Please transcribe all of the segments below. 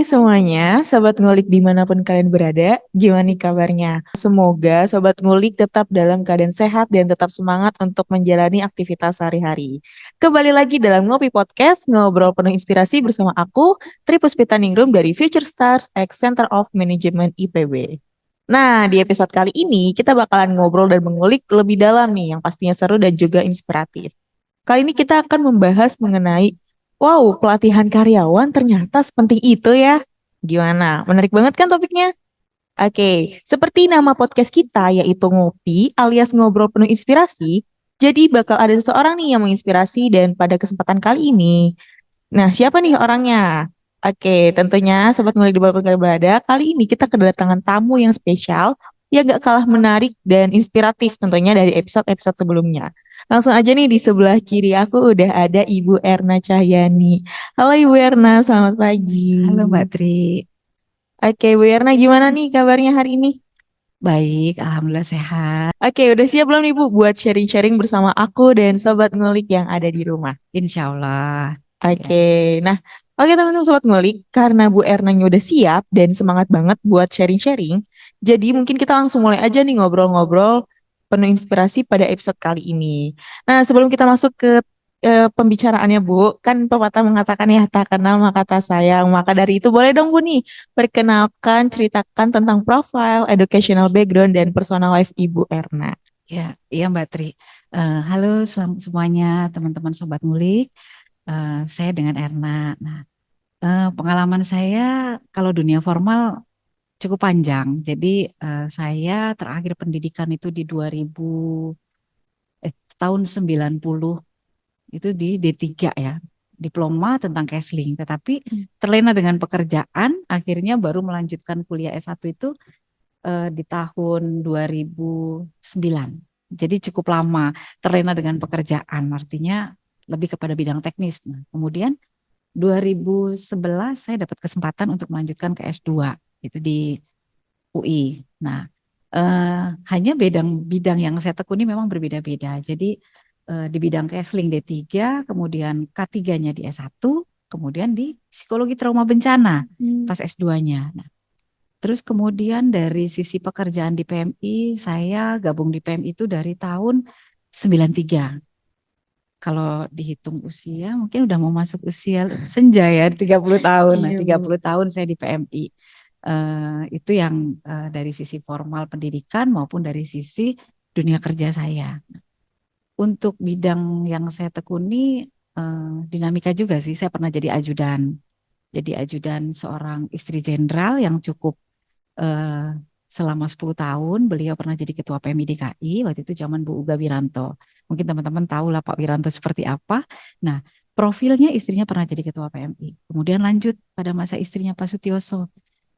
semuanya, Sobat Ngulik dimanapun kalian berada, gimana nih kabarnya? Semoga Sobat Ngulik tetap dalam keadaan sehat dan tetap semangat untuk menjalani aktivitas sehari-hari. Kembali lagi dalam Ngopi Podcast, ngobrol penuh inspirasi bersama aku, Tri Puspita Ningrum dari Future Stars X Center of Management IPB. Nah, di episode kali ini kita bakalan ngobrol dan mengulik lebih dalam nih, yang pastinya seru dan juga inspiratif. Kali ini kita akan membahas mengenai, wow, pelatihan karyawan ternyata sepenting itu ya. Gimana? Menarik banget kan topiknya? Oke, seperti nama podcast kita yaitu Ngopi alias Ngobrol Penuh Inspirasi, jadi bakal ada seseorang nih yang menginspirasi dan pada kesempatan kali ini. Nah, siapa nih orangnya? Oke, tentunya Sobat Ngulik di Bawah Berada, kali ini kita kedatangan tamu yang spesial yang gak kalah menarik dan inspiratif tentunya dari episode-episode sebelumnya. Langsung aja nih di sebelah kiri aku udah ada Ibu Erna Cahyani. Halo Ibu Erna, selamat pagi. Halo Mbak Tri, Oke, Ibu Erna gimana nih kabarnya hari ini? baik, Alhamdulillah sehat, Oke, udah siap belum nih Bu buat sharing-sharing bersama aku dan Sobat Ngulik yang ada di rumah? Insya Allah. Ya. Oke, nah, oke teman-teman Sobat Ngulik, karena Bu Ernanya udah siap dan semangat banget buat sharing-sharing, jadi mungkin kita langsung mulai aja nih ngobrol-ngobrol penuh inspirasi pada episode kali ini. Nah, sebelum kita masuk ke pembicaraannya Bu, kan pepatah mengatakan ya, tak kenal maka tak sayang. Maka dari itu boleh dong Bu nih, perkenalkan, ceritakan tentang profile, educational background, dan personal life Ibu Erna. Ya, iya Mbak Tri. Halo semuanya teman-teman Sobat Ngulik. Saya dengan Erna. Nah, pengalaman saya kalau dunia formal cukup panjang. Jadi saya terakhir pendidikan itu di 2000, tahun 90 itu di D3 ya. Diploma tentang counseling. Tetapi terlena dengan pekerjaan, akhirnya baru melanjutkan kuliah S1 itu di tahun 2009. Jadi cukup lama terlena dengan pekerjaan, artinya lebih kepada bidang teknis. Nah, kemudian 2011 saya dapat kesempatan untuk melanjutkan ke S2 itu di UI. Nah, hanya bidang yang saya tekuni memang berbeda-beda. Jadi di bidang counseling D3, kemudian K3-nya di S1, kemudian di psikologi trauma bencana pas S2-nya. Nah, terus kemudian dari sisi pekerjaan di PMI, saya gabung di PMI itu dari tahun 93. Kalau dihitung usia, mungkin udah mau masuk usia senja ya, 30 tahun. Nah, Iya, Bu. 30 tahun saya di PMI. Itu yang dari sisi formal pendidikan maupun dari sisi dunia kerja saya. Untuk bidang yang saya tekuni, dinamika juga sih. Saya pernah jadi ajudan. Jadi ajudan seorang istri jenderal yang cukup eh, selama 10 tahun. Beliau pernah jadi ketua PMI DKI, waktu itu zaman Bu Uga Wiranto. Mungkin teman-teman tahu lah Pak Wiranto seperti apa. Nah, profilnya istrinya pernah jadi ketua PMI. Kemudian lanjut pada masa istrinya Pak Sutioso.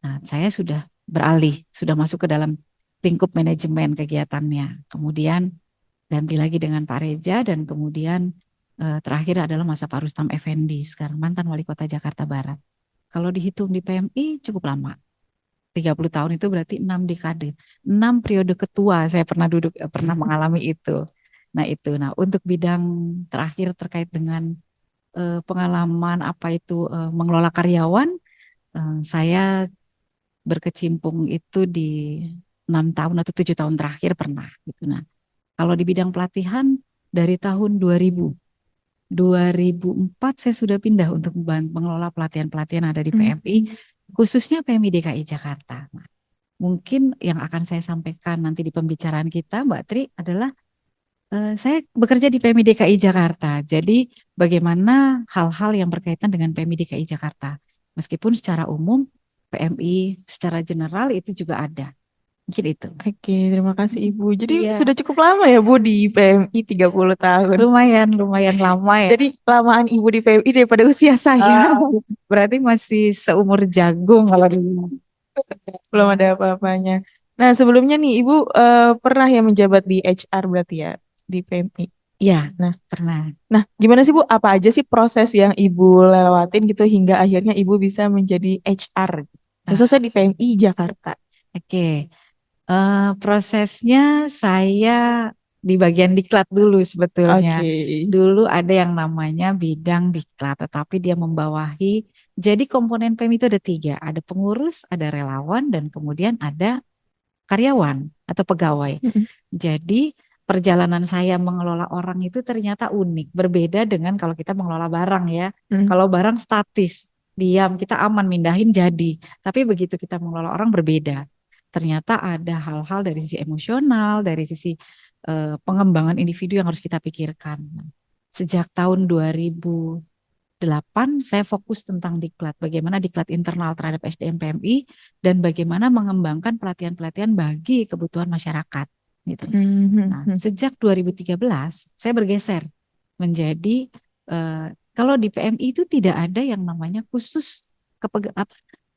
Nah, saya sudah beralih, sudah masuk ke dalam lingkup manajemen kegiatannya. Kemudian ganti lagi dengan Pak Reja dan kemudian terakhir adalah masa Pak Rustam Effendi, sekarang mantan wali kota Jakarta Barat. Kalau dihitung di PMI cukup lama. 30 tahun itu berarti 6 dekade. 6 periode ketua saya pernah duduk, pernah mengalami itu. Nah itu, nah untuk bidang terakhir terkait dengan pengalaman apa itu mengelola karyawan, saya berkecimpung itu di 6 tahun atau 7 tahun terakhir pernah gitu. Nah kalau di bidang pelatihan dari tahun 2000, 2004 saya sudah pindah untuk mengelola pelatihan-pelatihan ada di PMI, khususnya PMI DKI Jakarta. Nah, mungkin yang akan saya sampaikan nanti di pembicaraan kita, Mbak Tri, adalah saya bekerja di PMI DKI Jakarta. Jadi bagaimana hal-hal yang berkaitan dengan PMI DKI Jakarta. Meskipun secara umum PMI secara general itu juga ada. Mungkin itu. Oke, terima kasih Ibu. Jadi Iya, sudah cukup lama ya Bu di PMI 30 tahun. lumayan, lumayan lama ya. Jadi lamaan Ibu di PMI daripada usia saya. Eh, berarti masih seumur jagung kalau di Belum ada apa-apanya. Nah, sebelumnya nih Ibu pernah ya menjabat di HR berarti ya di PMI. Iya, Nah, pernah. nah gimana sih Bu? Apa aja sih proses yang Ibu lewatin gitu hingga akhirnya Ibu bisa menjadi HR, khususnya Ah, di PMI Jakarta? oke. Prosesnya saya di bagian diklat dulu sebetulnya. Oke. Dulu ada yang namanya bidang diklat, tetapi dia membawahi. Jadi komponen PEM itu ada tiga, ada pengurus, ada relawan, dan kemudian ada karyawan atau pegawai. Mm-mm. Jadi perjalanan saya mengelola orang itu ternyata unik, berbeda dengan kalau kita mengelola barang ya. Mm. Kalau barang statis, diam, kita aman mindahin jadi. Tapi begitu kita mengelola orang berbeda. Ternyata ada hal-hal dari sisi emosional, dari sisi pengembangan individu yang harus kita pikirkan. Nah, sejak tahun 2008 saya fokus tentang diklat, bagaimana diklat internal terhadap SDM PMI dan bagaimana mengembangkan pelatihan-pelatihan bagi kebutuhan masyarakat gitu. Nah, Mhm. sejak 2013 saya bergeser menjadi kalau di PMI itu tidak ada yang namanya khusus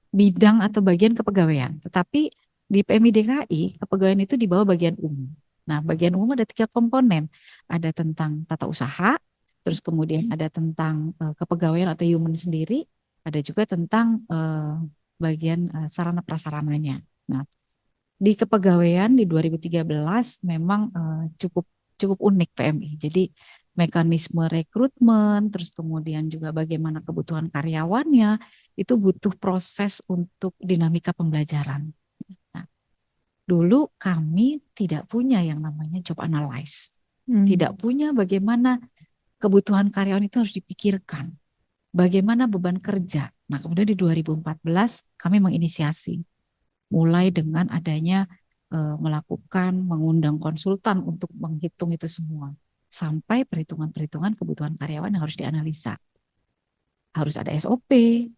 bidang atau bagian kepegawaian, tetapi di PMI DKI kepegawaian itu di bawah bagian umum. Nah, bagian umum ada tiga komponen, ada tentang tata usaha, terus kemudian ada tentang kepegawaian atau human sendiri, ada juga tentang bagian sarana prasarananya. Nah, di kepegawaian di 2013 memang cukup cukup unik PMI. Jadi mekanisme rekrutmen, terus kemudian juga bagaimana kebutuhan karyawannya itu butuh proses untuk dinamika pembelajaran. Nah, dulu kami tidak punya yang namanya job analyze, Mm. tidak punya bagaimana kebutuhan karyawan itu harus dipikirkan, bagaimana beban kerja. Nah, kemudian di 2014 kami menginisiasi mulai dengan adanya melakukan mengundang konsultan untuk menghitung itu semua sampai perhitungan-perhitungan kebutuhan karyawan yang harus dianalisa. Harus ada SOP.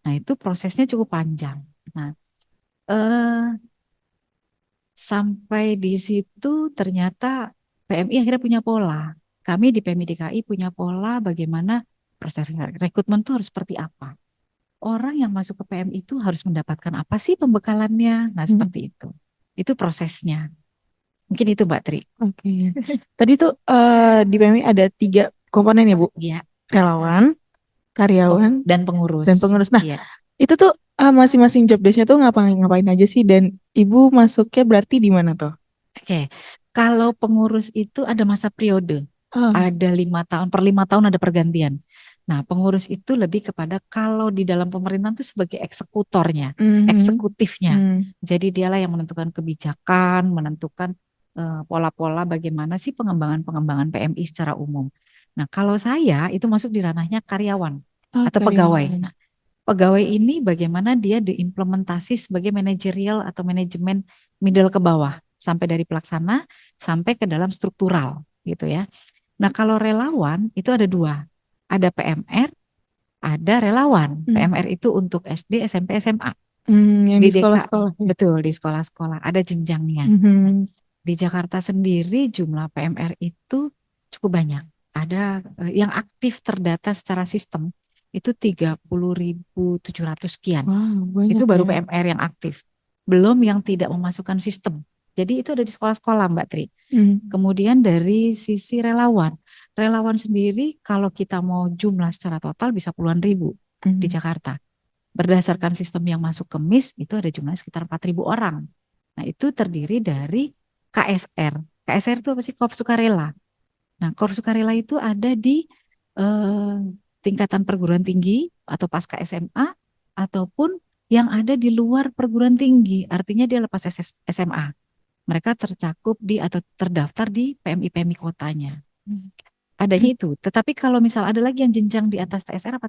Nah, itu prosesnya cukup panjang. Nah, eh, sampai di situ ternyata PMI akhirnya punya pola. Kami di PMI DKI punya pola bagaimana proses rekrutmen itu harus seperti apa. Orang yang masuk ke PMI itu harus mendapatkan apa sih pembekalannya. Nah, Mm. seperti itu. Itu prosesnya. Mungkin itu Mbak Tri. Oke. Tadi tuh di PMI ada 3 komponen ya, Bu. Iya. Relawan, karyawan, Dan pengurus. dan pengurus. Nah, Iya. itu tuh masing-masing job desk-nya tuh ngapain aja sih, dan Ibu masuknya berarti di mana tuh? Oke. Kalau pengurus itu ada masa periode. Oh. Ada 5 tahun, per 5 tahun ada pergantian. Nah, pengurus itu lebih kepada kalau di dalam pemerintahan itu sebagai eksekutornya, Mhm. eksekutifnya. Mm. Jadi dialah yang menentukan kebijakan, menentukan pola-pola bagaimana sih pengembangan-pengembangan PMI secara umum. Nah, kalau saya itu masuk di ranahnya karyawan Oh, atau pegawai. karyawan. Nah, pegawai ini bagaimana dia diimplementasi sebagai manajerial atau manajemen middle ke bawah sampai dari pelaksana sampai ke dalam struktural gitu ya. Nah, kalau relawan itu ada dua. Ada PMR, ada relawan. Mm. PMR itu untuk SD, SMP, SMA. Yang Di di DKI, sekolah-sekolah ya. betul di sekolah-sekolah ada jenjangnya. Mhm. Di Jakarta sendiri jumlah PMR itu cukup banyak. Ada yang aktif terdata secara sistem itu 30.700 sekian. Wow, banyak Itu baru ya. PMR yang aktif. Belum yang tidak memasukkan sistem. Jadi itu ada di sekolah-sekolah Mbak Tri. Mm. Kemudian dari sisi relawan. Relawan sendiri kalau kita mau jumlah secara total bisa puluhan ribu di Mm. Jakarta. Berdasarkan sistem yang masuk ke MIS itu ada jumlah sekitar 4.000 orang. Nah itu terdiri dari KSR. KSR itu apa sih? Korps Sukarela. Nah Korps Sukarela itu ada di eh, tingkatan perguruan tinggi atau pasca SMA ataupun yang ada di luar perguruan tinggi. Artinya dia lepas SMA. Mereka tercakup di atau terdaftar di PMI-PMI kotanya. Adanya itu. Tetapi kalau misal ada lagi yang jenjang di atas TSR apa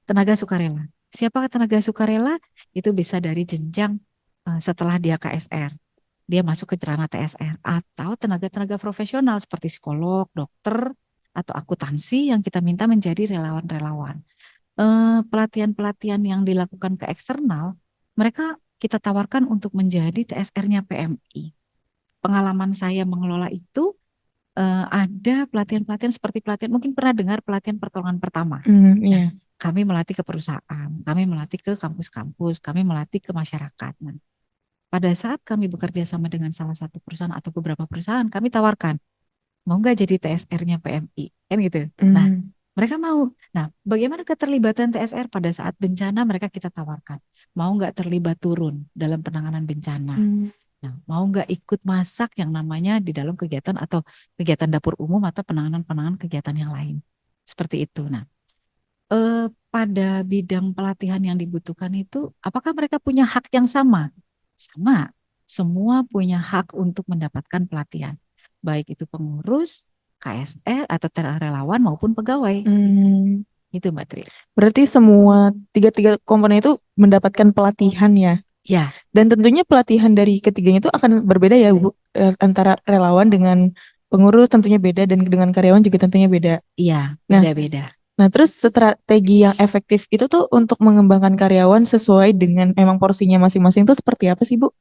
tenaga sukarela. Siapa tenaga sukarela? Itu bisa dari jenjang setelah dia KSR. Dia masuk ke ranah TSR atau tenaga-tenaga profesional seperti psikolog, dokter, atau akuntansi yang kita minta menjadi relawan-relawan. Pelatihan-pelatihan yang dilakukan ke eksternal, mereka kita tawarkan untuk menjadi TSR-nya PMI. Pengalaman saya mengelola itu ada pelatihan-pelatihan seperti pelatihan, mungkin pernah dengar pelatihan pertolongan pertama. Iya. Nah, kami melatih ke perusahaan, kami melatih ke kampus-kampus, kami melatih ke masyarakat. Nah, pada saat kami bekerja sama dengan salah satu perusahaan atau beberapa perusahaan, kami tawarkan, mau nggak jadi TSR-nya PMI? Kan gitu. Nah, Mm. mereka mau. Nah, bagaimana keterlibatan TSR pada saat bencana mereka kita tawarkan. Mau nggak terlibat turun dalam penanganan bencana? Mm. Nah, mau nggak ikut masak yang namanya di dalam kegiatan atau kegiatan dapur umum atau penanganan-penanganan kegiatan yang lain. Seperti itu. Nah, pada bidang pelatihan yang dibutuhkan itu, apakah mereka punya hak yang sama? Sama. Semua punya hak untuk mendapatkan pelatihan. Baik itu pengurus, KSR, atau relawan maupun pegawai. Hmm, Itu Mbak Tri. berarti semua tiga-tiga komponen itu mendapatkan pelatihan ya. Ya, Dan tentunya pelatihan dari ketiganya itu akan berbeda ya, Bu. Antara relawan dengan pengurus tentunya beda dan dengan karyawan juga tentunya beda. iya, Nah, beda-beda. nah terus strategi yang efektif itu tuh untuk mengembangkan karyawan sesuai dengan emang porsinya masing-masing tuh seperti apa sih, Bu?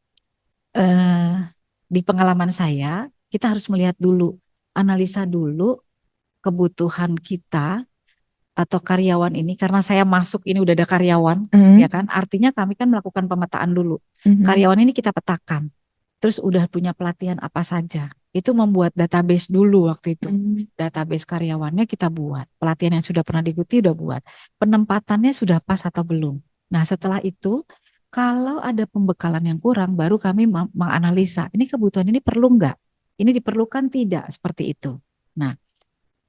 eh di pengalaman saya, kita harus melihat dulu, analisa dulu kebutuhan kita atau karyawan ini, karena saya masuk ini udah ada karyawan, ya Mhm, kan? Artinya kami kan melakukan pemetaan dulu. mhm, Karyawan ini kita petakan, terus udah punya pelatihan apa saja. Itu membuat database dulu waktu itu. mhm, Database karyawannya kita buat, pelatihan yang sudah pernah diikuti udah buat, penempatannya sudah pas atau belum. Nah setelah itu, kalau ada pembekalan yang kurang, baru kami menganalisa, ini kebutuhan ini perlu nggak? Ini diperlukan tidak? Seperti itu. Nah,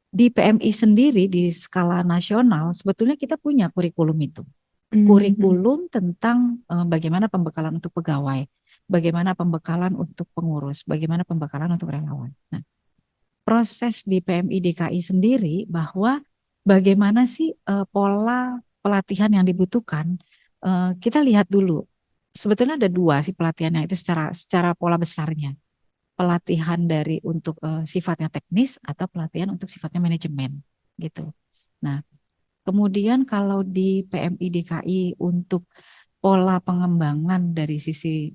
di PMI sendiri di skala nasional sebetulnya kita punya kurikulum itu. mhm, Kurikulum tentang bagaimana pembekalan untuk pegawai, bagaimana pembekalan untuk pengurus, bagaimana pembekalan untuk relawan. Nah, proses di PMI DKI sendiri bahwa bagaimana sih pola pelatihan yang dibutuhkan, kita lihat dulu. Sebetulnya ada dua sih pelatihannya itu secara pola besarnya. Pelatihan dari untuk sifatnya teknis atau pelatihan untuk sifatnya manajemen gitu. Nah, kemudian kalau di PMI DKI untuk pola pengembangan dari sisi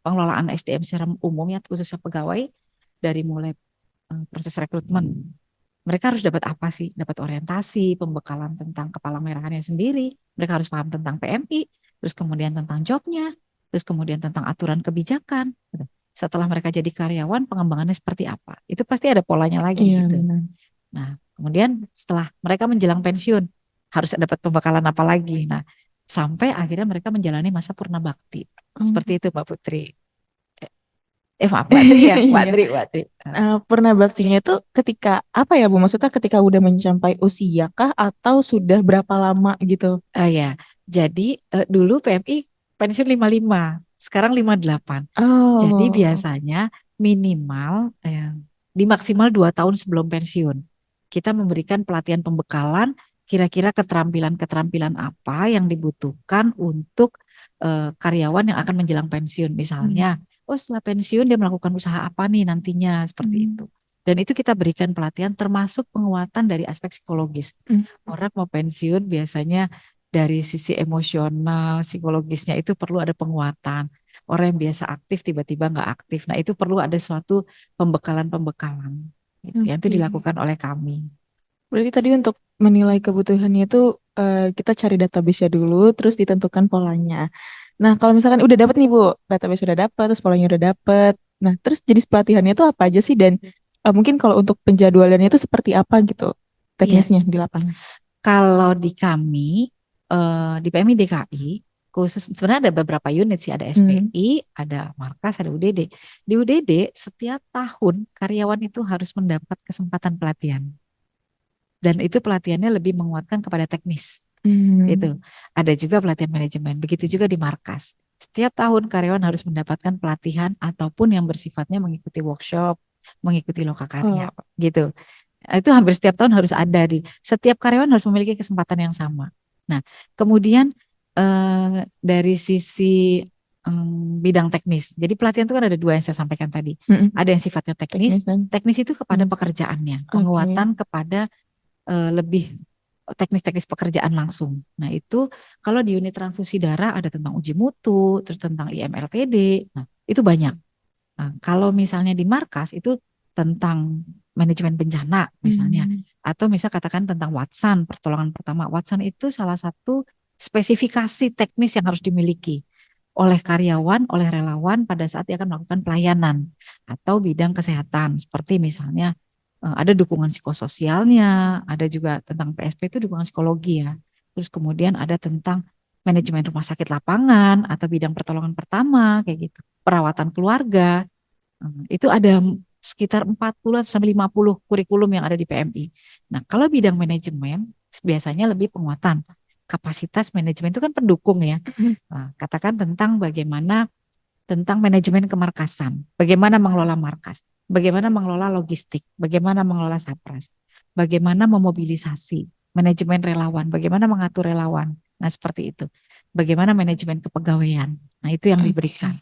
pengelolaan SDM secara umum ya khususnya pegawai dari mulai proses rekrutmen. Mereka harus dapat apa sih? Dapat orientasi, pembekalan tentang kepala merahannya sendiri. Mereka harus paham tentang PMI, terus kemudian tentang jobnya, terus kemudian tentang aturan kebijakan. Gitu. Setelah mereka jadi karyawan, pengembangannya seperti apa? Itu pasti ada polanya lagi iya gitu. benar. Nah, kemudian setelah mereka menjelang pensiun, harus dapat pembekalan apa lagi? Nah, sampai akhirnya mereka menjalani masa purna bakti. Hmm. Seperti itu, Mbak Putri. Maaf, Mbak Tri ya, Mbak Iya. Tri, Mbak Tri. Pernah baktinya itu ketika apa ya, Bu? Maksudnya ketika udah mencapai usia kah atau sudah berapa lama gitu? Ya, jadi dulu PMI pensiun 55, sekarang 58. Jadi Oh, biasanya minimal di maksimal 2 tahun sebelum pensiun. Kita memberikan pelatihan pembekalan, kira-kira keterampilan-keterampilan apa yang dibutuhkan untuk karyawan yang akan menjelang pensiun. Misalnya, hmm, oh setelah pensiun dia melakukan usaha apa nih nantinya, seperti itu. hmm, Dan itu kita berikan pelatihan termasuk penguatan dari aspek psikologis. hmm. Orang mau pensiun biasanya dari sisi emosional, psikologisnya itu perlu ada penguatan. Orang yang biasa aktif tiba-tiba nggak aktif. Nah itu perlu ada suatu pembekalan-pembekalan gitu, yang itu Oke. dilakukan oleh kami. Berarti tadi untuk menilai kebutuhannya itu kita cari database-nya dulu, terus ditentukan polanya. Nah, kalau misalkan udah dapet nih Bu, database udah dapet, terus polanya udah dapet. Nah, terus jenis pelatihannya itu apa aja sih? Dan mungkin kalau untuk penjadwalannya itu seperti apa gitu Iya, teknisnya di lapangan? kalau di kami di PMI DKI khusus sebenarnya ada beberapa unit sih, ada Hmm. SPI, ada Markas, ada UDD. Di UDD setiap tahun karyawan itu harus mendapat kesempatan pelatihan dan itu pelatihannya lebih menguatkan kepada teknis. Hmm. Itu. Ada juga pelatihan manajemen. Begitu juga di markas. Setiap tahun karyawan harus mendapatkan pelatihan ataupun yang bersifatnya mengikuti workshop, mengikuti lokakarya, Oh, gitu. Itu hampir setiap tahun harus ada di. Setiap karyawan harus memiliki kesempatan yang sama. Nah, kemudian dari sisi bidang teknis. Jadi pelatihan itu kan ada dua yang saya sampaikan tadi. mm-mm. Ada yang sifatnya teknis. Teknis dan Teknis itu kepada hmm. pekerjaannya, Oke. penguatan kepada lebih teknis-teknis pekerjaan langsung. Nah, itu kalau di unit transfusi darah ada tentang uji mutu, terus tentang IMLPD. Nah, itu banyak. Nah, kalau misalnya di markas itu tentang manajemen bencana misalnya, Hmm. atau misal katakan tentang Watson, pertolongan pertama. Watson itu salah satu spesifikasi teknis yang harus dimiliki oleh karyawan, oleh relawan pada saat dia akan melakukan pelayanan atau bidang kesehatan, seperti misalnya ada dukungan psikososialnya, ada juga tentang PSP itu dukungan psikologi ya. Terus kemudian ada tentang manajemen rumah sakit lapangan atau bidang pertolongan pertama kayak gitu. perawatan keluarga. Itu ada sekitar 40 sampai 50 kurikulum yang ada di PMI. Nah, kalau bidang manajemen biasanya lebih penguatan kapasitas manajemen, itu kan pendukung ya. Nah, katakan tentang manajemen kemarkasan, bagaimana mengelola markas, bagaimana mengelola logistik, bagaimana mengelola sapras, bagaimana memobilisasi, manajemen relawan, bagaimana mengatur relawan. Nah, seperti itu. Bagaimana manajemen kepegawaian. Nah, itu yang diberikan.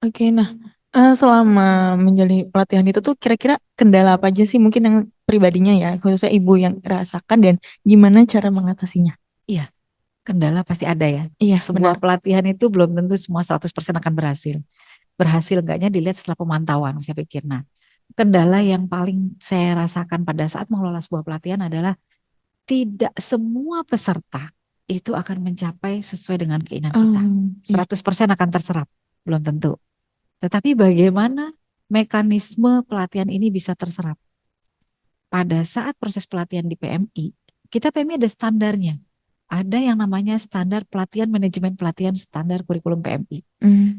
Oke, nah selama menjalani pelatihan itu tuh kira-kira kendala apa aja sih mungkin yang pribadinya ya, khususnya ibu yang rasakan dan gimana cara mengatasinya? Iya, kendala pasti ada ya. Iya, benar. Sebuah pelatihan itu belum tentu semua 100% akan berhasil. Berhasil enggaknya dilihat setelah pemantauan, saya pikir. Nah, kendala yang paling saya rasakan pada saat mengelola sebuah pelatihan adalah tidak semua peserta itu akan mencapai sesuai dengan keinginan kita. Iya. 100% akan terserap, belum tentu. Tetapi bagaimana mekanisme pelatihan ini bisa terserap? Pada saat proses pelatihan di PMI, kita PMI ada standarnya. Ada yang namanya standar pelatihan manajemen pelatihan standar kurikulum PMI.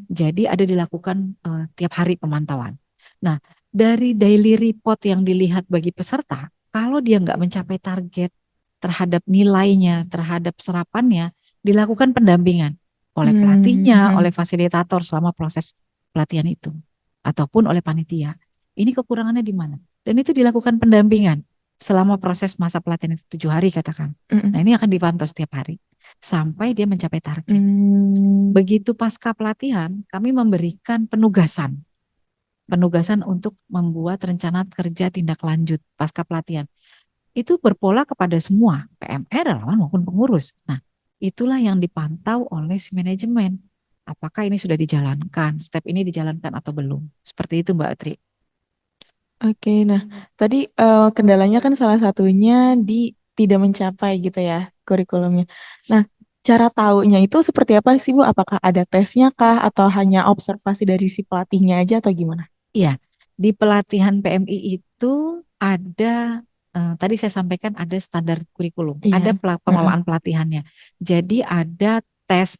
Jadi ada dilakukan tiap hari pemantauan. Nah, dari daily report yang dilihat bagi peserta, kalau dia nggak mencapai target terhadap nilainya, terhadap serapannya, dilakukan pendampingan oleh pelatihnya, oleh fasilitator selama proses pelatihan itu, ataupun oleh panitia. Ini kekurangannya di mana? Dan itu dilakukan pendampingan selama proses masa pelatihan itu 7 hari katakan. Nah, ini akan dipantau setiap hari sampai dia mencapai target. Begitu pasca pelatihan, kami memberikan penugasan. Penugasan untuk membuat rencana kerja tindak lanjut pasca pelatihan. Itu berpola kepada semua, PMR, relawan maupun pengurus. Nah, itulah yang dipantau oleh si manajemen. Apakah ini sudah dijalankan, step ini dijalankan atau belum. Seperti itu Mbak Tri. Oke, nah tadi kendalanya kan salah satunya di tidak mencapai gitu ya kurikulumnya. Nah, cara taunya itu seperti apa sih Bu? Apakah ada tesnya kah atau hanya observasi dari si pelatihnya aja atau gimana? Iya, di pelatihan PMI itu ada, tadi saya sampaikan ada standar kurikulum, Iya. ada pengelolaan pelatihannya. Jadi ada tes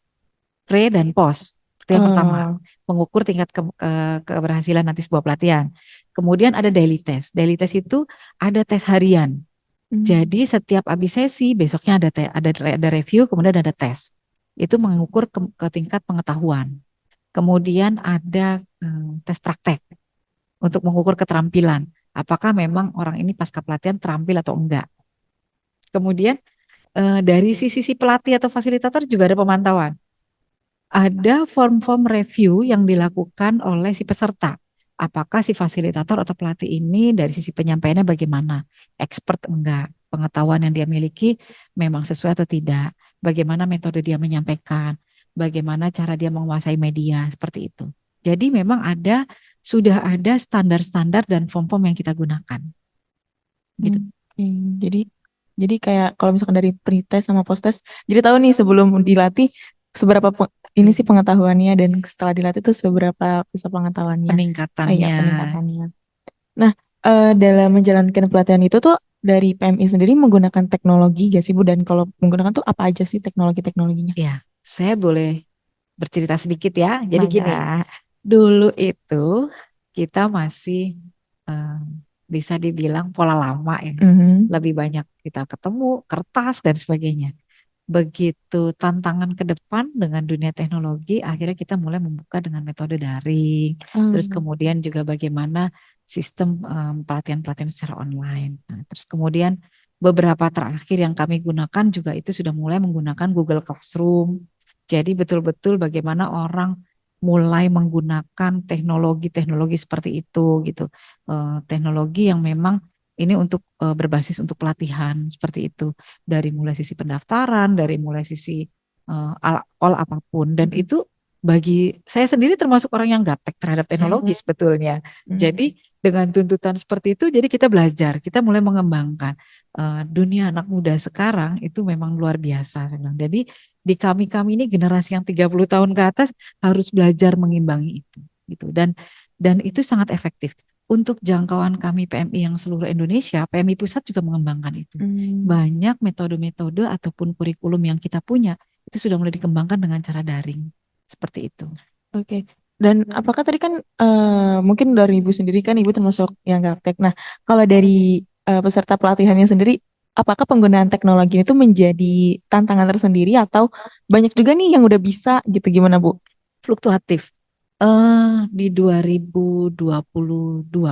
pre dan post. Itu yang pertama, Oh. mengukur tingkat keberhasilan nanti sebuah pelatihan. Kemudian ada daily test. Daily test itu ada tes harian. Jadi setiap habis sesi besoknya ada review, kemudian ada tes. Itu mengukur ke tingkat pengetahuan. Kemudian ada tes praktek untuk mengukur keterampilan. Apakah memang orang ini pasca pelatihan terampil atau enggak. Kemudian dari sisi pelatih atau fasilitator juga ada pemantauan. Ada form-form review yang dilakukan oleh si peserta. Apakah si fasilitator atau pelatih ini dari sisi penyampaiannya bagaimana? Expert enggak? Pengetahuan yang dia miliki memang sesuai atau tidak? Bagaimana metode dia menyampaikan? Bagaimana cara dia menguasai media? Seperti itu. Jadi memang sudah ada standar-standar dan form-form yang kita gunakan. Gitu. Oke, Jadi jadi kayak kalau misalkan dari pretest sama posttest, jadi tahu nih sebelum dilatih seberapa ini sih pengetahuannya dan setelah dilatih tuh seberapa bisa pengetahuannya. Iya, Peningkatannya. peningkatannya. Nah, dalam menjalankan pelatihan itu tuh dari PMI sendiri menggunakan teknologi gak sih Bu? Dan kalau menggunakan tuh apa aja sih teknologi-teknologinya? Ya, saya boleh bercerita sedikit ya. Jadi gini, Mangga. dulu itu kita masih eh, bisa dibilang pola lama ya. Mhm. Lebih banyak kita ketemu kertas dan sebagainya. Begitu tantangan ke depan dengan dunia teknologi, akhirnya kita mulai membuka dengan metode daring. Terus kemudian juga bagaimana sistem pelatihan-pelatihan secara online. Nah, terus kemudian beberapa terakhir yang kami gunakan juga itu sudah mulai menggunakan Google Classroom. Jadi betul-betul bagaimana orang mulai menggunakan teknologi-teknologi seperti itu gitu. Teknologi yang memang ini untuk berbasis untuk pelatihan seperti itu, dari mulai sisi pendaftaran, dari mulai sisi all apapun, dan itu bagi saya sendiri termasuk orang yang gaptek terhadap teknologi sebetulnya. Jadi dengan tuntutan seperti itu, jadi kita belajar, kita mulai mengembangkan. Dunia anak muda sekarang itu memang luar biasa, saya bilang. Jadi di kami ini generasi yang 30 tahun ke atas harus belajar mengimbangi itu gitu, dan itu sangat efektif. Untuk jangkauan kami PMI yang seluruh Indonesia, PMI Pusat juga mengembangkan itu. Banyak metode-metode ataupun kurikulum yang kita punya itu sudah mulai dikembangkan dengan cara daring. Seperti itu. Oke. Dan apakah tadi kan mungkin dari ibu sendiri kan ibu termasuk yang gaptek. Nah, kalau dari peserta pelatihannya sendiri, apakah penggunaan teknologi itu menjadi tantangan tersendiri atau banyak juga nih yang udah bisa gitu? Gimana Bu? Fluktuatif. Di 2022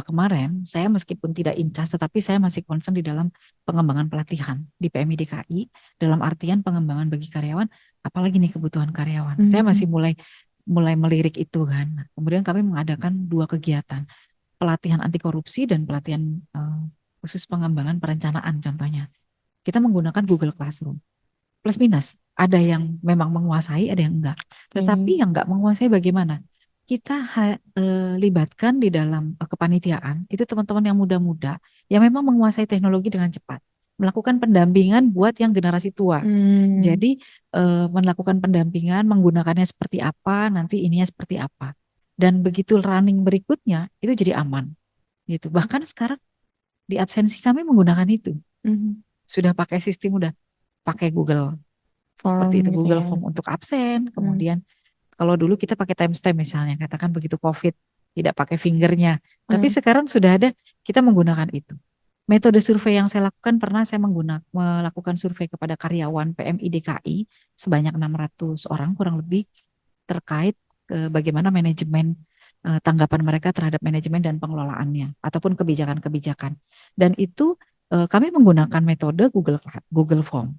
kemarin, saya meskipun tidak incas, tetapi saya masih concern di dalam pengembangan pelatihan di PMI DKI, dalam artian pengembangan bagi karyawan, apalagi nih kebutuhan karyawan. Saya masih mulai melirik itu kan. Nah, kemudian kami mengadakan 2 kegiatan, pelatihan anti korupsi dan pelatihan khusus pengembangan perencanaan contohnya. Kita menggunakan Google Classroom. Plus minus, ada yang memang menguasai, ada yang enggak. Tetapi yang enggak menguasai bagaimana? Kita libatkan di dalam kepanitiaan, itu teman-teman yang muda-muda, yang memang menguasai teknologi dengan cepat. Melakukan pendampingan buat yang generasi tua. Jadi melakukan pendampingan, menggunakannya seperti apa, nanti ininya seperti apa. Dan begitu running berikutnya, itu jadi aman. Gitu. Bahkan sekarang di absensi kami menggunakan itu. Sudah pakai sistem, udah pakai Google seperti itu, Form gitu Google ya. Form untuk absen. Kemudian kalau dulu kita pakai timestamp misalnya, katakan begitu COVID tidak pakai fingernya, tapi sekarang sudah ada, kita menggunakan itu. Metode survei yang saya lakukan, pernah saya melakukan survei kepada karyawan PMI DKI sebanyak 600 orang kurang lebih, terkait bagaimana manajemen, tanggapan mereka terhadap manajemen dan pengelolaannya ataupun kebijakan-kebijakan. Dan itu kami menggunakan metode Google Form.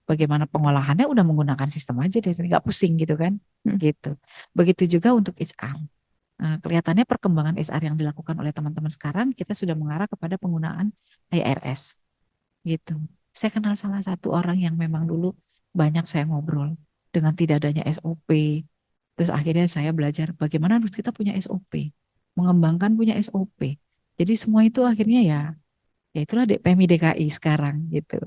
Bagaimana pengolahannya udah menggunakan sistem aja deh, nggak pusing gitu kan, gitu. Begitu juga untuk HR. Kelihatannya perkembangan HR yang dilakukan oleh teman-teman sekarang, kita sudah mengarah kepada penggunaan IRS, gitu. Saya kenal salah satu orang yang memang dulu banyak saya ngobrol dengan tidak adanya SOP. Terus akhirnya saya belajar bagaimana harus kita punya SOP, mengembangkan punya SOP. Jadi semua itu akhirnya ya itulah PMI DKI sekarang gitu.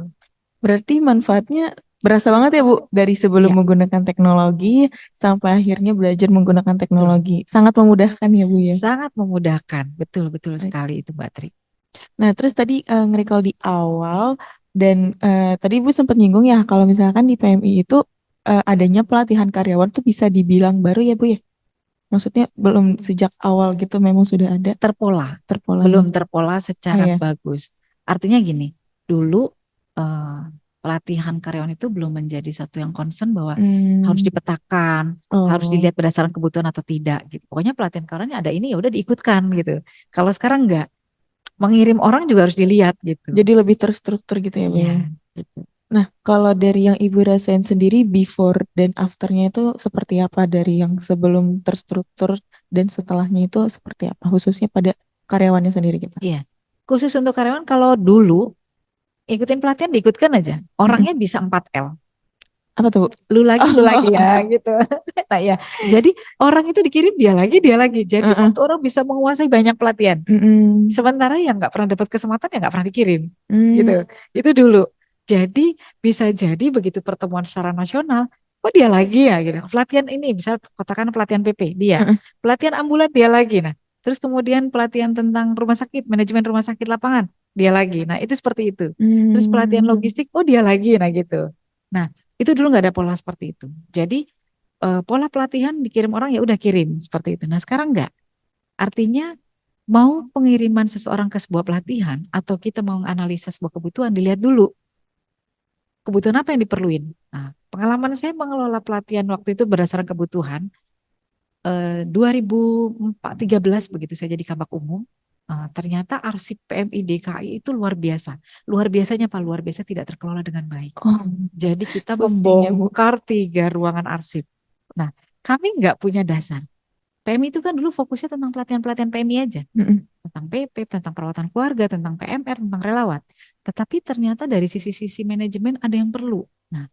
Berarti manfaatnya berasa banget ya Bu, dari sebelum Ya, menggunakan teknologi sampai akhirnya belajar menggunakan betul. teknologi. Sangat memudahkan ya Bu ya. Sangat memudahkan, betul-betul Baik. sekali itu Mbak Tri. Nah, terus tadi nge-recall di awal dan tadi Ibu sempat nyinggung ya kalau misalkan di PMI itu adanya pelatihan karyawan tuh bisa dibilang baru ya Bu ya. Maksudnya belum sejak awal gitu memang sudah ada Terpola, terpolanya. belum terpola Ah secara ya. bagus. Artinya gini, dulu eh, pelatihan karyawan itu belum menjadi satu yang concern bahwa harus Hmm. dipetakan, harus Oh. dilihat berdasarkan kebutuhan atau tidak gitu. Pokoknya pelatihan karyawannya ada ini ya udah diikutkan gitu. Kalau sekarang enggak, mengirim orang juga harus dilihat gitu. Jadi lebih terstruktur gitu ya Bu Iya, ya. gitu. Nah, kalau dari yang Ibu rasain sendiri before dan afternya itu seperti apa dari yang sebelum terstruktur dan setelahnya itu seperti apa khususnya pada karyawannya sendiri gitu. Iya. Khusus untuk karyawan kalau dulu ikutin pelatihan diikutkan aja. Mm-mm. Orangnya bisa 4L. Apa tuh, Bu? Lu lagi Oh. ya gitu. Nah ya, jadi orang itu dikirim dia lagi. Jadi Heeh. satu orang bisa menguasai banyak pelatihan. Mm-mm. Sementara yang nggak pernah dapat kesempatan ya nggak pernah dikirim, gitu. Mm. Itu dulu. Jadi bisa jadi begitu pertemuan secara nasional, oh dia lagi ya gitu. Pelatihan ini, misal katakan pelatihan PP dia, Mm-mm. pelatihan ambulan dia lagi. Nah, terus kemudian pelatihan tentang rumah sakit, manajemen rumah sakit lapangan dia lagi. Nah itu seperti itu. Terus pelatihan Mm. logistik, oh dia lagi, nah gitu. Nah itu dulu nggak ada pola seperti itu. Jadi pola pelatihan dikirim orang ya udah kirim seperti itu. Nah sekarang nggak. Artinya mau pengiriman seseorang ke sebuah pelatihan atau kita mau menganalisa sebuah kebutuhan dilihat dulu kebutuhan apa yang diperluin. Nah, pengalaman saya mengelola pelatihan waktu itu berdasarkan kebutuhan 2013 begitu saya jadi kabak umum. Ternyata arsip PMI DKI itu luar biasa. Luar biasanya Pak, luar biasa tidak terkelola dengan baik. Oh, Jadi kita pusing ya, Bu. membongkar 3 ruangan arsip. Nah, kami nggak punya dasar. PMI itu kan dulu fokusnya tentang pelatihan-pelatihan PMI aja. Mm-mm. Tentang PP, tentang perawatan keluarga, tentang PMR, tentang relawan. Tetapi ternyata dari sisi-sisi manajemen ada yang perlu. Nah,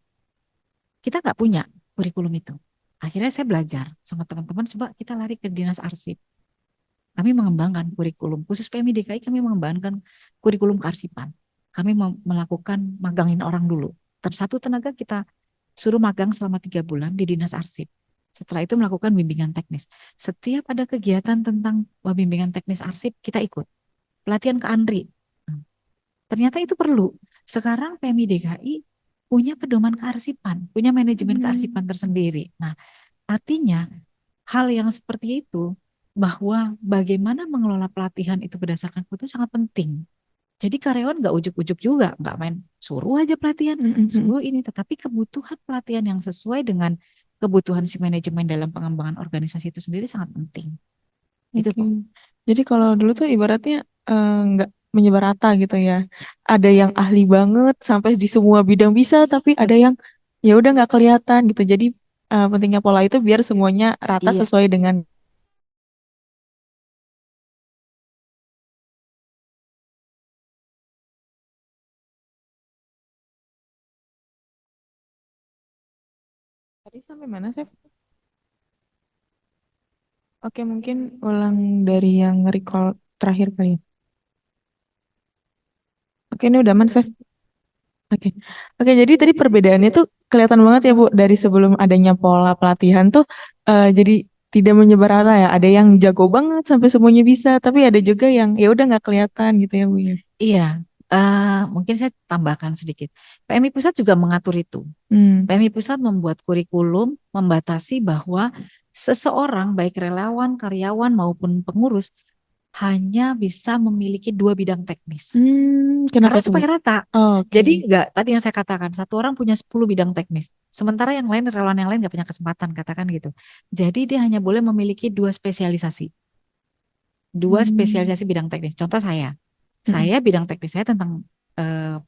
kita nggak punya kurikulum itu. Akhirnya saya belajar sama teman-teman, coba kita lari ke dinas arsip. Kami mengembangkan kurikulum, khusus PMI DKI kami mengembangkan kurikulum kearsipan. Kami melakukan magangin orang dulu. Satu tenaga kita suruh magang selama 3 bulan di dinas arsip. Setelah itu melakukan bimbingan teknis. Setiap ada kegiatan tentang bimbingan teknis arsip, kita ikut. Pelatihan ke Andri. Ternyata itu perlu. Sekarang PMI DKI punya pedoman kearsipan, punya manajemen kearsipan tersendiri. Nah, artinya hal yang seperti itu, bahwa bagaimana mengelola pelatihan itu berdasarkan itu sangat penting. Jadi karyawan nggak ujuk-ujuk juga, nggak main suruh aja pelatihan, Mm-mm. suruh ini, tetapi kebutuhan pelatihan yang sesuai dengan kebutuhan si manajemen dalam pengembangan organisasi itu sendiri sangat penting. Itu Oke. Jadi kalau dulu tuh ibaratnya nggak menyebar rata gitu ya. Ada yang ahli banget sampai di semua bidang bisa, tapi ada yang ya udah nggak kelihatan gitu. Jadi pentingnya pola itu biar semuanya rata iya, sesuai dengan. Tadi sampai mana sih? Oke, mungkin ulang dari yang recall terakhir kali ya. Oke, ini udah aman, Chef. Oke. Oke, jadi tadi perbedaannya tuh kelihatan banget ya, Bu, dari sebelum adanya pola pelatihan tuh jadi tidak menyebar rata ya. Ada yang jago banget sampai semuanya bisa, tapi ada juga yang ya udah nggak kelihatan gitu ya, Bu ya. iya. Mungkin saya tambahkan sedikit. PMI Pusat juga mengatur itu. Hmm. PMI Pusat membuat kurikulum membatasi bahwa seseorang, baik relawan, karyawan maupun pengurus, hanya bisa memiliki 2 bidang teknis. Kenapa Karena tuh, Bu? supaya rata. Oh, oke. Jadi enggak, tadi yang saya katakan, satu orang punya 10 bidang teknis. Sementara yang lain, relawan yang lain nggak punya kesempatan, katakan gitu. Jadi dia hanya boleh memiliki 2 spesialisasi. Dua Hmm. spesialisasi bidang teknis. Contoh Mm-mm. saya bidang teknis saya tentang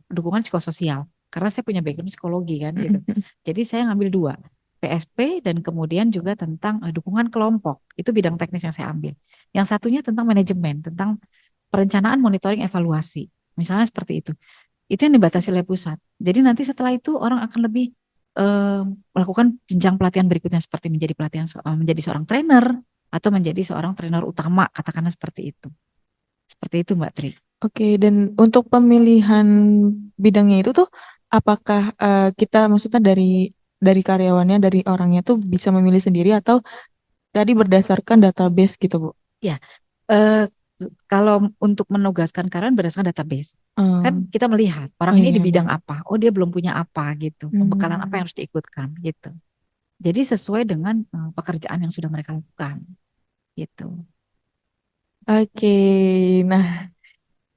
dukungan psikososial. Karena saya punya background psikologi kan gitu. Mm-mm. Jadi saya ngambil 2. PSP dan kemudian juga tentang dukungan kelompok. Itu bidang teknis yang saya ambil. Yang satunya tentang manajemen, tentang perencanaan, monitoring, evaluasi. Misalnya seperti itu. Itu yang dibatasi oleh pusat. Jadi nanti setelah itu orang akan lebih eh, melakukan jenjang pelatihan berikutnya seperti menjadi seorang trainer atau menjadi seorang trainer utama, katakanlah seperti itu. Seperti itu Mbak Tri. Oke, dan untuk pemilihan bidangnya itu tuh apakah kita maksudnya dari karyawannya, dari orangnya tuh bisa memilih sendiri atau tadi berdasarkan database gitu, Bu? Ya, eh, kalau untuk menugaskan karyawan berdasarkan database, kan Hmm. kita melihat Oh orang ini iya, di iya. bidang apa, oh dia belum punya apa gitu, pembekalan apa yang Hmm. harus diikutkan gitu. Jadi sesuai dengan pekerjaan yang sudah mereka lakukan gitu. Oke, nah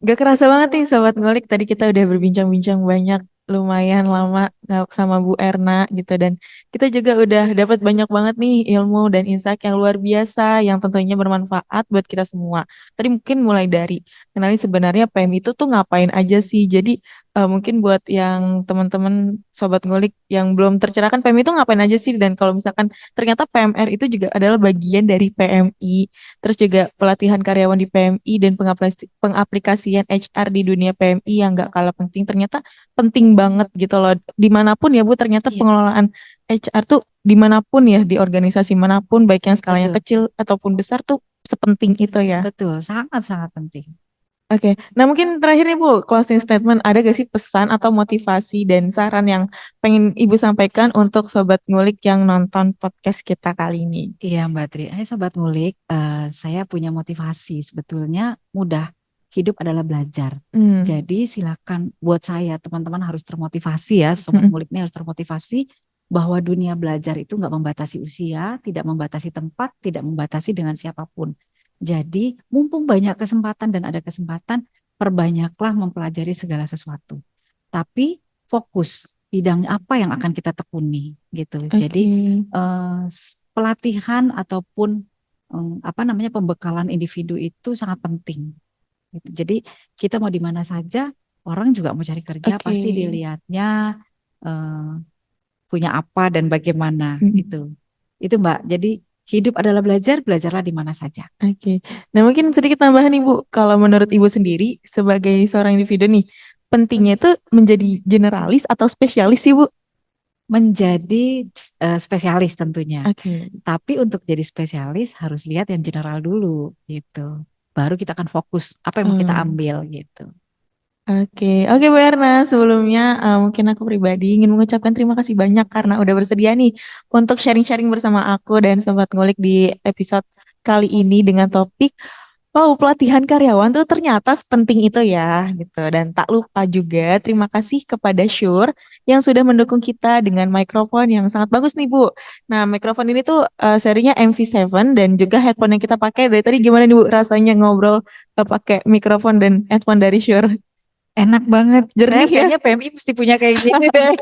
gak kerasa banget nih Sobat Ngulik. Tadi kita udah berbincang-bincang banyak, lumayan lama sama Bu Erna gitu. Dan kita juga udah dapat banyak banget nih ilmu dan insight yang luar biasa yang tentunya bermanfaat buat kita semua. Tadi mungkin mulai dari kenalin sebenarnya PM itu tuh ngapain aja sih. Jadi mungkin buat yang teman-teman Sobat Ngulik yang belum tercerahkan PM itu ngapain aja sih. Dan kalau misalkan ternyata PMR itu juga adalah bagian dari PMI. Terus juga pelatihan karyawan di PMI dan pengaplikasian HR di dunia PMI yang gak kalah penting. Ternyata penting banget gitu loh. Dimanapun ya Bu, ternyata Iya, pengelolaan HR tuh dimanapun ya, di organisasi manapun, baik yang skalanya betul, kecil ataupun besar tuh sepenting itu ya. betul, sangat-sangat penting. Oke, nah mungkin terakhir nih Bu, closing statement. Ada gak sih pesan atau motivasi dan saran yang pengen Ibu sampaikan untuk Sobat Ngulik yang nonton podcast kita kali ini? Iya Mbak Tri, hai Sobat Ngulik, saya punya motivasi sebetulnya mudah, hidup adalah belajar. Hmm. Jadi silakan buat saya teman-teman harus termotivasi ya, Sobat Mm-mm. Ngulik ini harus termotivasi bahwa dunia belajar itu nggak membatasi usia, tidak membatasi tempat, tidak membatasi dengan siapapun. Jadi mumpung banyak kesempatan dan ada kesempatan, perbanyaklah mempelajari segala sesuatu. Tapi fokus bidang apa yang akan kita tekuni gitu. Jadi Oke. pelatihan ataupun apa namanya pembekalan individu itu sangat penting. Gitu. Jadi kita mau di mana saja, orang juga mau cari kerja Oke. pasti dilihatnya eh, punya apa dan bagaimana Mm. itu. Itu Mbak. Jadi hidup adalah belajar, belajarlah di mana saja. Oke. Nah, mungkin sedikit tambahan Ibu, kalau menurut Ibu sendiri sebagai seorang individu nih, pentingnya itu menjadi generalis atau spesialis sih, Bu? Menjadi spesialis tentunya. Oke. Tapi untuk jadi spesialis harus lihat yang general dulu gitu. Baru kita akan fokus apa yang mau kita Hmm. ambil gitu. Oke, oke Bu Erna, sebelumnya mungkin aku pribadi ingin mengucapkan terima kasih banyak karena udah bersedia nih untuk sharing-sharing bersama aku dan Sobat Ngulik di episode kali ini dengan topik wow, pelatihan karyawan tuh ternyata sepenting itu ya, gitu. Dan tak lupa juga terima kasih kepada Shure yang sudah mendukung kita dengan mikrofon yang sangat bagus nih, Bu. Nah, mikrofon ini tuh serinya MV7 dan juga headphone yang kita pakai dari tadi gimana nih, Bu, rasanya ngobrol pakai mikrofon dan headphone dari Shure? Enak banget. Saya Jernih ya? kayaknya PMI mesti punya kayak gini deh.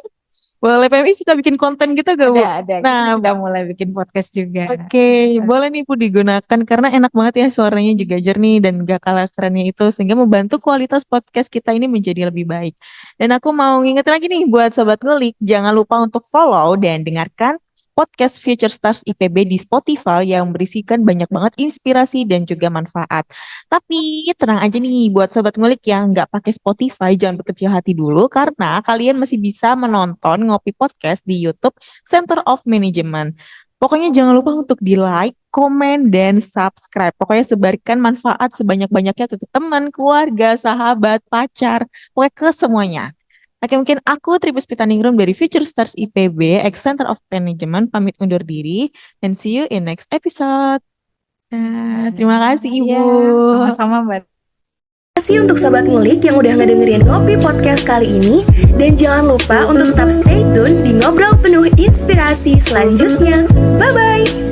Boleh PMI suka bikin konten gitu gak, Bu? Ada. Kita Nah, sudah mulai bikin podcast juga. oke, boleh nih Bu digunakan karena enak banget ya suaranya juga jernih dan gak kalah kerennya itu sehingga membantu kualitas podcast kita ini menjadi lebih baik. Dan aku mau ngingetin lagi nih buat Sobat Ngulik, jangan lupa untuk follow dan dengarkan podcast Future Stars IPB di Spotify yang berisikan banyak banget inspirasi dan juga manfaat. Tapi tenang aja nih buat Sobat Ngulik yang nggak pakai Spotify, jangan berkecil hati dulu karena kalian masih bisa menonton Ngopi Podcast di YouTube Center of Management. Pokoknya jangan lupa untuk di like, komen, dan subscribe. Pokoknya sebarkan manfaat sebanyak-banyaknya ke teman, keluarga, sahabat, pacar, pokoknya ke semuanya. Oke, mungkin aku Tripus Pitaningrum dari Future Stars IPB, X Center of Management, pamit undur diri, and see you in next episode. Nah, terima kasih Iya, Ibu. sama-sama Mbak. Terima kasih untuk Sobat Ngulik yang udah ngedengerin Ngopi Podcast kali ini. Dan jangan lupa untuk tetap stay tune di Ngobrol Penuh Inspirasi selanjutnya. Bye-bye!